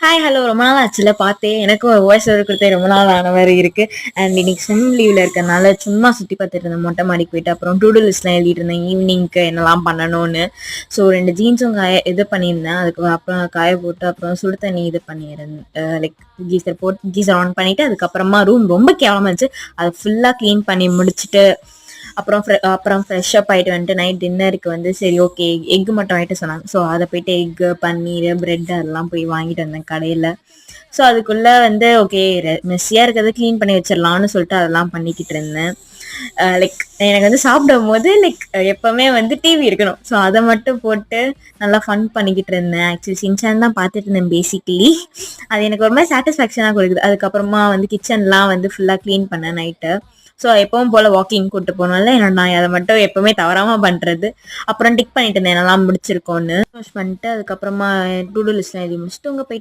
Hi hello ரொம்ப நாள் ஆச்சுல பார்த்தேன். எனக்கும் ஒரு வாய்ஸ் ஓவர் கொடுத்தே ரொம்ப நாள் ஆன மாதிரி இருக்கு. அண்ட் இன்னைக்கு செம் லீவ்ல இருக்கறனால சும்மா சுற்றி பார்த்துட்டு இருந்தேன். மொட்டை மாடிக்கு போயிட்டு அப்புறம் டூ டூ லிஸ்ட்லாம் எழுதிட்டு இருந்தேன் ஈவினிங்க்கு என்னெல்லாம் பண்ணணும்னு. ஸோ 2 ஜீன்ஸும் இது பண்ணியிருந்தேன். அதுக்கு அப்புறம் காய போட்டு அப்புறம் சுடு தண்ணி இது பண்ணியிருந்தேன். லைக் கீசர் ஆன் பண்ணிட்டு அதுக்கப்புறமா ரூம் ரொம்ப கேவலமா இருந்துச்சு. அதை ஃபுல்லாக க்ளீன் பண்ணி முடிச்சுட்டு அப்புறம் ஃப்ரெஷ் அப் ஆகிட்டு வந்துட்டு நைட் டின்னருக்கு வந்து சரி ஓகே எக் மட்டும் வாங்கிட்டு சொன்னாங்க. ஸோ அதை போயிட்டு எக்கு பன்னீர் பிரெட் அதெல்லாம் போய் வாங்கிட்டு வந்தேன் கடையில். ஸோ அதுக்குள்ளே வந்து ஓகே மெஸ்ஸியாக இருக்கிறத க்ளீன் பண்ணி வச்சிடலாம்னு சொல்லிட்டு அதெல்லாம் பண்ணிக்கிட்டு இருந்தேன். லைக் எனக்கு வந்து சாப்பிடும் போது லைக் எப்பவுமே வந்து டிவி இருக்கணும். ஸோ அதை மட்டும் போட்டு நல்லா ஃபன் பண்ணிக்கிட்டு இருந்தேன். ஆக்சுவலி சின்சான் தான் பார்த்துட்டு இருந்தேன் பேசிக்கலி. அது எனக்கு ஒரு மாதிரி சாட்டிஸ்ஃபேக்ஷனாக கொடுக்குது. அதுக்கப்புறமா வந்து கிச்சன்லாம் வந்து ஃபுல்லாக க்ளீன் பண்ணேன் நைட்டு. ஸோ எப்பவும் போல வாக்கிங் கூட்டு போனால என்னோட நான் அதை மட்டும் எப்பவுமே தவறாம பண்றது. அப்புறம் டிக் பண்ணிட்டு இருந்தேன் என்னெல்லாம் முடிச்சிருக்கோன்னு பண்ணிட்டு அதுக்கப்புறமா டூ டூ லிஸ்ட் எழுதி முடிச்சுட்டு உங்க போயிட்டு